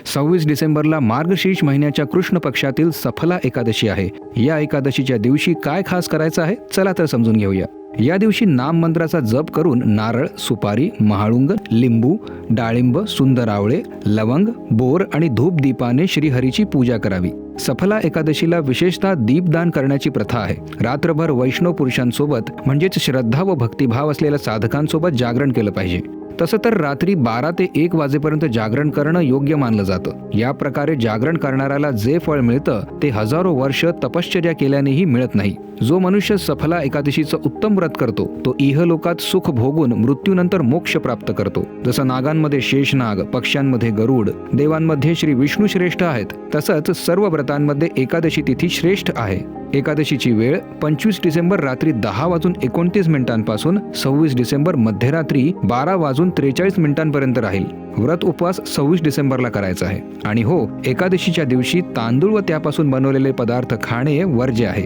26 डिसेंबरला मार्गशीर्ष महिन्याच्या कृष्ण पक्षातील सफला एकादशी आहे। या एकादशीच्या दिवशी काय खास करायचं आहे, चला तर समजून घेऊया। या दिवशी नाम मंत्राचा जप करून नारळ, सुपारी, महाळुंग, लिंबू, डाळिंब, सुंदर आवळे, लवंग, बोर आणि धूप दीपाने श्रीहरीची पूजा करावी। सफला एकादशीला विशेषतः दीपदान करण्याची प्रथा आहे। रात्रभर वैष्णव पुरुषांसोबत म्हणजेच श्रद्धा व भक्तिभाव असलेल्या साधकांसोबत जागरण केलं पाहिजे। तसं तर रात्री 12 ते 1 वाजेपर्यंत जागरण करणं योग्य मानलं जातं। या प्रकारे जागरण करणाऱ्याला जे फळ मिळतं ते हजारो वर्ष तपश्चर्या केल्यानेही मिळत नाही। जो मनुष्य सफला एकादशीचं उत्तम व्रत करतो तो इहलोकात सुख भोगून मृत्यूनंतर मोक्ष प्राप्त करतो। जसं नागांमध्ये शेषनाग, पक्ष्यांमध्ये गरुड, देवांमध्ये श्री विष्णू श्रेष्ठ आहेत, तसंच सर्व व्रतांमध्ये एकादशी तिथी श्रेष्ठ आहे। एकादशीची वेळ 25 डिसेंबर रात्री 10:29 पासून 26 डिसेंबर मध्यरात्री 12:43 पर्यंत राहील। व्रत उपवास 26 डिसेंबरला करायचा आहे। आणि हो, एकादशीच्या दिवशी तांदूळ व त्यापासून बनवलेले पदार्थ खाणे वर्ज्य आहे।